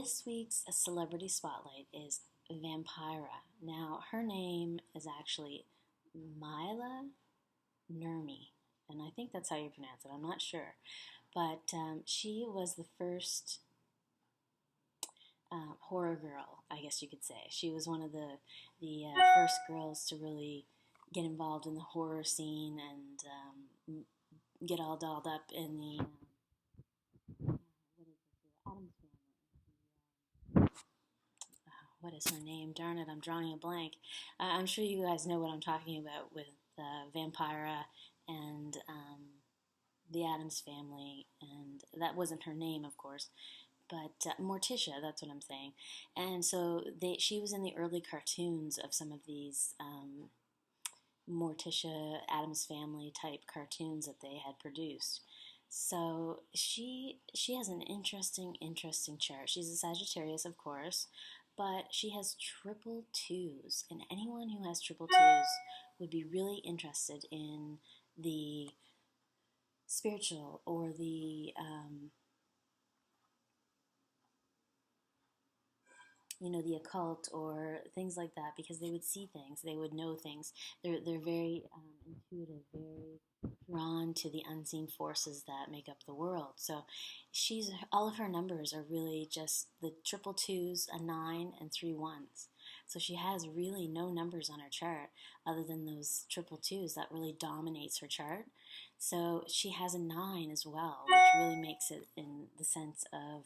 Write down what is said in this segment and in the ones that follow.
This week's celebrity spotlight is Vampira. Now, her name is actually Mila Nurmi, and I think that's how you pronounce it. I'm not sure. But she was the first horror girl, I guess you could say. She was one of the first girls to really get involved in the horror scene and get all dolled up in the what is her name? Darn it, I'm drawing a blank. I'm sure you guys know what I'm talking about with Vampira and the Addams Family, and that wasn't her name, of course, but Morticia, that's what I'm saying. And so she was in the early cartoons of some of these Morticia, Addams Family type cartoons that they had produced. So she has an interesting chart. She's a Sagittarius, of course, but she has triple twos, and anyone who has triple twos would be really interested in the spiritual or the the occult or things like that, because they would see things, they would know things. They're very intuitive, very drawn to the unseen forces that make up the world. So all of her numbers are really just the triple twos, a 9, and 3 1s. So she has really no numbers on her chart other than those triple twos. That really dominates her chart. So she has a 9 as well, which really makes it in the sense of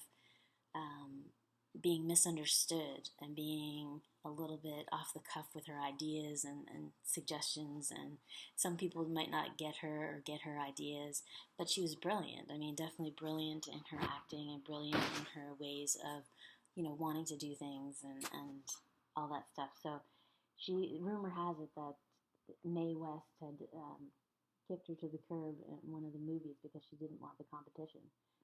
being misunderstood and being a little bit off the cuff with her ideas and suggestions, and some people might not get her or get her ideas, but she was brilliant. I mean, definitely brilliant in her acting and brilliant in her ways of, wanting to do things and all that stuff. So rumor has it that Mae West had kicked her to the curb in one of the movies because she didn't want the competition.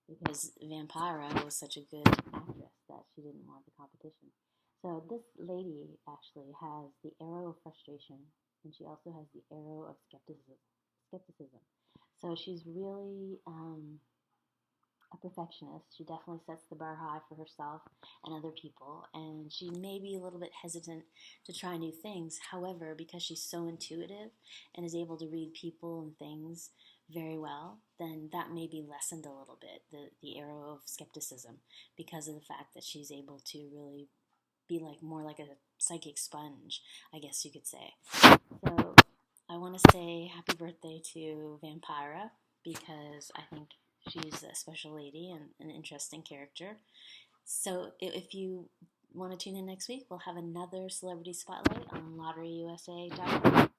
Because Vampira was such a good actress that she didn't want the competition. So this lady actually has the arrow of frustration, and she also has the arrow of skepticism. So she's really a perfectionist. She definitely sets the bar high for herself and other people, and she may be a little bit hesitant to try new things. However, because she's so intuitive and is able to read people and things very well, then that may be lessened a little bit, the arrow of skepticism, because of the fact that she's able to really be more like a psychic sponge, I guess you could say. So I want to say happy birthday to Vampira, because I think she's a special lady and an interesting character. So if you want to tune in next week, we'll have another celebrity spotlight on LotteryUSA.com.